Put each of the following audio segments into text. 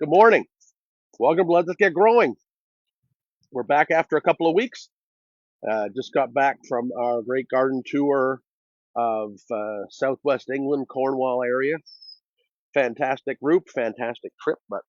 Good morning. Welcome to Let's Get Growing. We're back after a couple of weeks. Just got back from our great garden tour of Southwest England, Cornwall area. Fantastic group, fantastic trip. But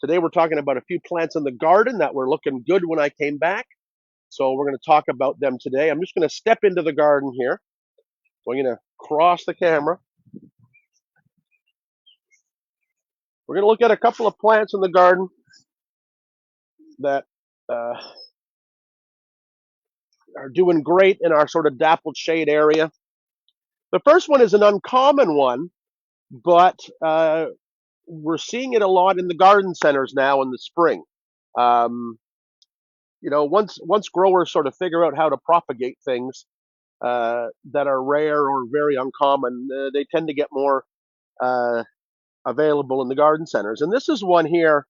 today we're talking about a few plants in the garden that were looking good when I came back. So we're going to talk about them today. I'm just going to step into the garden here. So I'm going to cross the camera. We're going to look at a couple of plants in the garden that uh, are doing great in our sort of dappled shade area. The first one is an uncommon one, but we're seeing it a lot in the garden centers now in the spring. Um, once growers sort of figure out how to propagate things that are rare or very uncommon, they tend to get more uh, available in the garden centers. And this is one here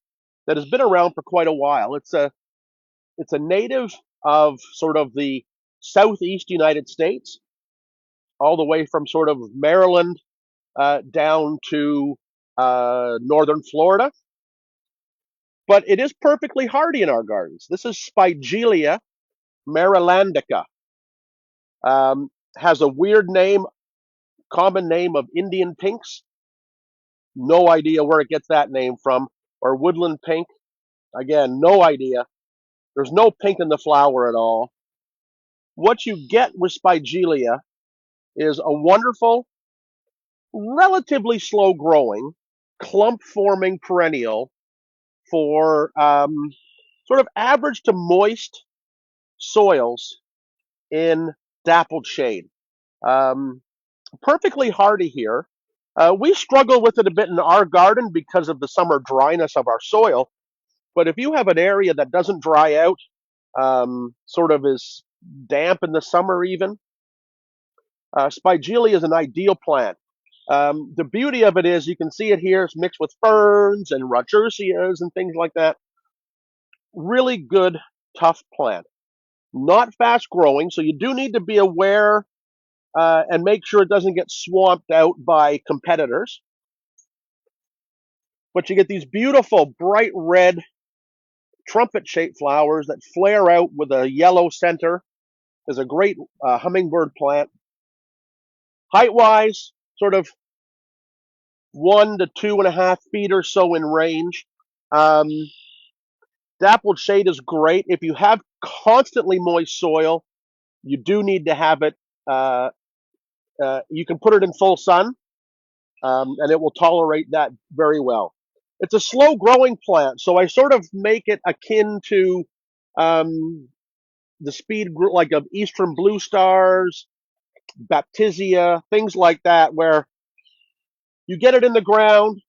that has been around for quite a while. It's a native of sort of the southeast United States, all the way from sort of Maryland down to northern Florida. But it is perfectly hardy in our gardens. This is Spigelia marilandica. Um, has a weird name, common name of Indian pinks. No idea where it gets that name from. Or woodland pink. Again, no idea. There's no pink in the flower at all. What you get with Spigelia is a wonderful, relatively slow growing, clump forming perennial for sort of average to moist soils in dappled shade. Um, Perfectly hardy here. We struggle with it a bit in our garden because of the summer dryness of our soil. But if you have an area that doesn't dry out, sort of is damp in the summer even, Spigelia is an ideal plant. The beauty of it is you can see it here. It's mixed with ferns and rodgersias and things like that. Really good, tough plant. Not fast growing, so you do need to be aware and make sure it doesn't get swamped out by competitors. But you get these beautiful bright red trumpet-shaped flowers that flare out with a yellow center. Is a great hummingbird plant. Height-wise, sort of 1 to 2.5 feet or so in range. Um, Dappled shade is great. If you have constantly moist soil, you do need to have it. Uh, you can put it in full sun, and it will tolerate that very well. It's a slow growing plant, so I sort of make it akin to um, the speed like of Eastern Blue Stars, Baptisia, things like that, where you get it in the ground.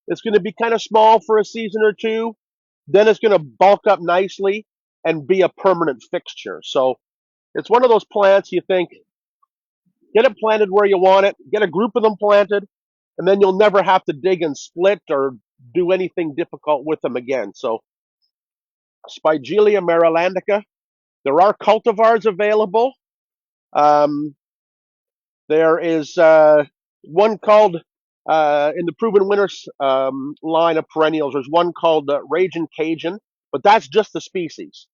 It's going to be kind of small for a season or two. Then it's going to bulk up nicely and be a permanent fixture. So it's one of those plants you think, get it planted where you want it, get a group of them planted, and then you'll never have to dig and split or do anything difficult with them again. So Spigelia marilandica. There are cultivars available. Um, there is one called in the Proven Winners line of perennials. There's one called Raging Cajun, but that's just the species.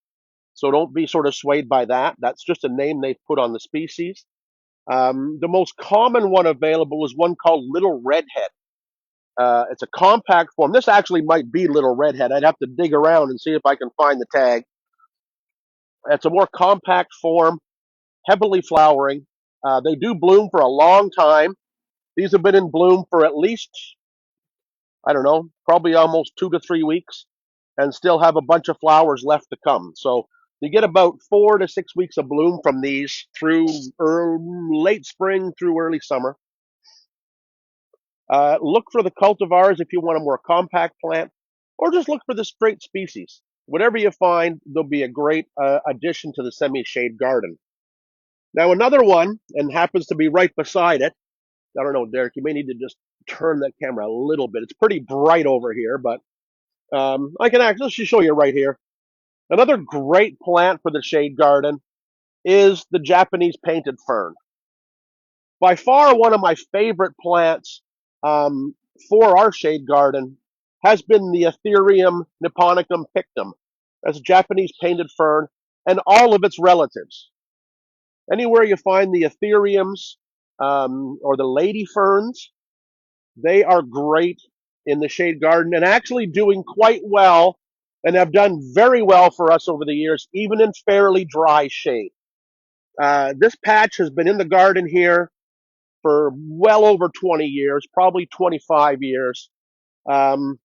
So don't be sort of swayed by that. That's just a name they've put on the species. The most common one available is one called Little Redhead. It's a compact form. This actually might be Little Redhead. I'd have to dig around and see if I can find the tag. It's a more compact form, heavily flowering. They do bloom for a long time. These have been in bloom for at least, I don't know, probably almost 2 to 3 weeks and still have a bunch of flowers left to come. So you get about 4 to 6 weeks of bloom from these through late spring through early summer. Look for the cultivars if you want a more compact plant, or just look for the straight species. Whatever you find, they'll be a great addition to the semi-shade garden. Now, another one, and happens to be right beside it. I don't know, Derek, you may need to just turn that camera a little bit. It's pretty bright over here, but I can actually show you right here. Another great plant for the shade garden is the Japanese painted fern. By far one of my favorite plants for our shade garden has been the Ethereum nipponicum pictum. That's a Japanese painted fern, and all of its relatives. Anywhere you find the Ethereums or the lady ferns, they are great in the shade garden and actually doing quite well and have done very well for us over the years, even in fairly dry shade. This patch has been in the garden here for well over 20 years, probably 25 years. Um,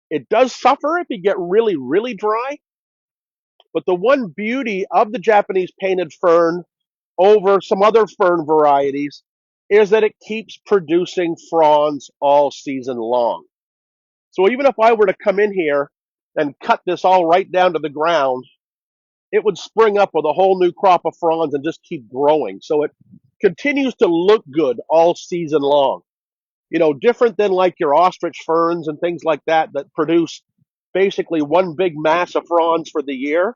it does suffer if you get really, really dry, but the one beauty of the Japanese painted fern over some other fern varieties is that it keeps producing fronds all season long. So even if I were to come in here and cut this all right down to the ground, it would spring up with a whole new crop of fronds and just keep growing. So it continues to look good all season long. You know, different than like your ostrich ferns and things like that that produce basically one big mass of fronds for the year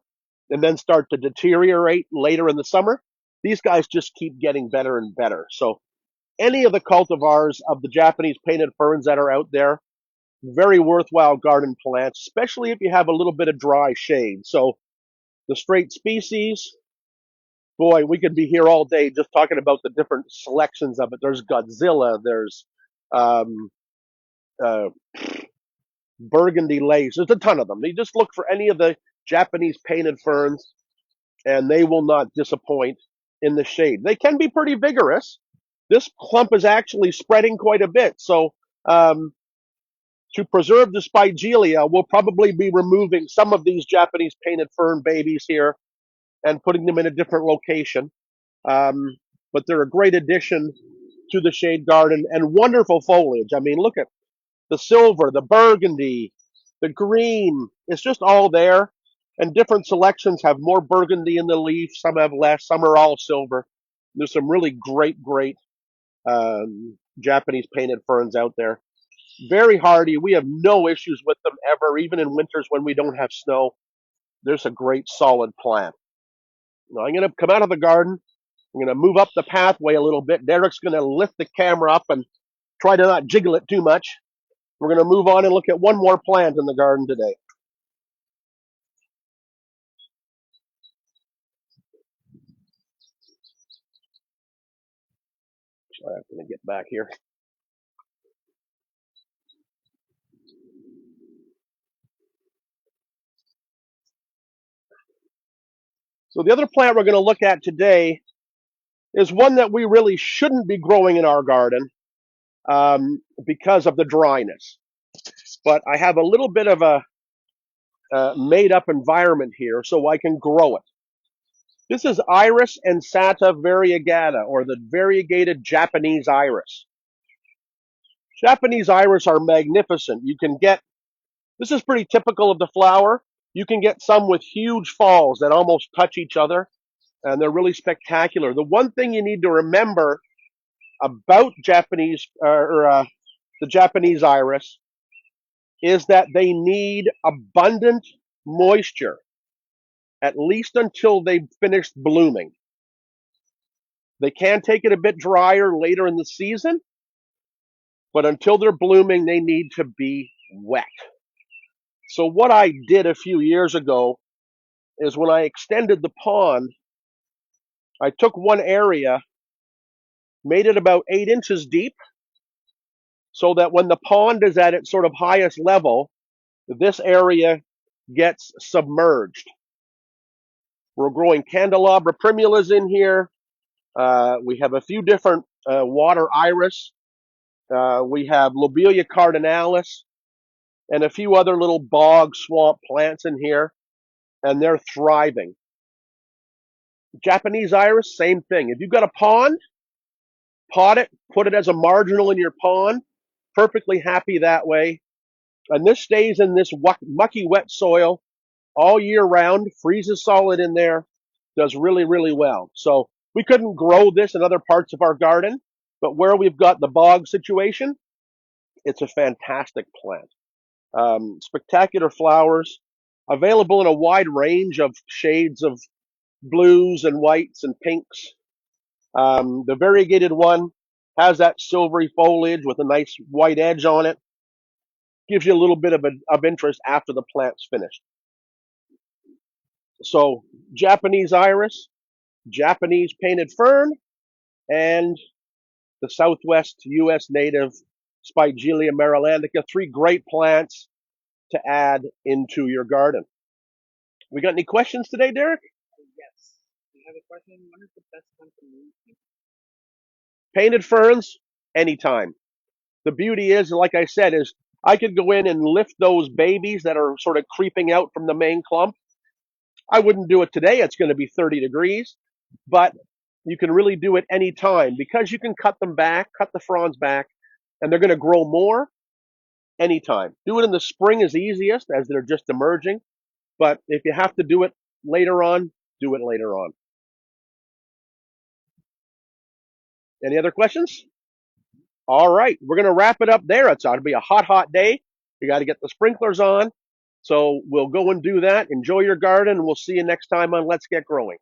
and then start to deteriorate later in the summer. These guys just keep getting better and better. So any of the cultivars of the Japanese painted ferns that are out there, very worthwhile garden plants, especially if you have a little bit of dry shade. So the straight species, boy, we could be here all day just talking about the different selections of it. There's Godzilla, there's um, uh, burgundy lace. There's a ton of them. You just look for any of the Japanese painted ferns, and they will not disappoint in the shade. They can be pretty vigorous. This clump is actually spreading quite a bit. So um, to preserve the Spigelia, we'll probably be removing some of these Japanese painted fern babies here and putting them in a different location. Um, but they're a great addition to the shade garden and wonderful foliage. I mean, look at the silver, the burgundy, the green. It's just all there. And different selections have more burgundy in the leaf. Some have less. Some are all silver. There's some really great Japanese painted ferns out there. Very hardy. We have no issues with them ever, even in winters when we don't have snow. There's a great solid plant. Now, I'm going to come out of the garden. I'm going to move up the pathway a little bit. Derek's going to lift the camera up and try to not jiggle it too much. We're going to move on and look at one more plant in the garden today. So I'm going to get back here. So the other plant we're going to look at today is one that we really shouldn't be growing in our garden because of the dryness. But I have a little bit of a made up environment here so I can grow it. This is Iris ansata variegata, or the variegated Japanese iris. Japanese iris are magnificent. You can get, this is pretty typical of the flower. You can get some with huge falls that almost touch each other, and they're really spectacular. The one thing you need to remember about the Japanese iris is that they need abundant moisture, at least until they've finished blooming. They can take it a bit drier later in the season, but until they're blooming, they need to be wet. So what I did a few years ago is when I extended the pond, I took one area, made it about 8 inches deep, so that when the pond is at its sort of highest level, this area gets submerged. We're growing candelabra primulas in here. We have a few different water iris. We have Lobelia cardinalis and a few other little bog swamp plants in here, and they're thriving. Japanese iris, same thing. If you've got a pond, pot it, put it as a marginal in your pond. Perfectly happy that way. And this stays in this mucky, wet soil all year round, freezes solid in there, does really, really well. So we couldn't grow this in other parts of our garden, but where we've got the bog situation, it's a fantastic plant. Spectacular flowers, available in a wide range of shades of blues and whites and pinks. The variegated one has that silvery foliage with a nice white edge on it. gives you a little bit of interest after the plant's finished. So Japanese iris, Japanese painted fern, and the Southwest U.S. native Spigelia marilandica, 3 great plants to add into your garden. We got any questions today, Derek? Yes. We have a question. When is the best time to move? Painted ferns, anytime. The beauty is, like I said, is I could go in and lift those babies that are sort of creeping out from the main clump. I wouldn't do it today. It's going to be 30 degrees, but you can really do it anytime because you can cut them back, cut the fronds back, and they're going to grow more anytime. Do it in the spring is easiest as they're just emerging, but if you have to do it later on, do it later on. Any other questions? All right, we're going to wrap it up there. It's going to be a hot, hot day. You got to get the sprinklers on. So we'll go and do that. Enjoy your garden, and we'll see you next time on Let's Get Growing.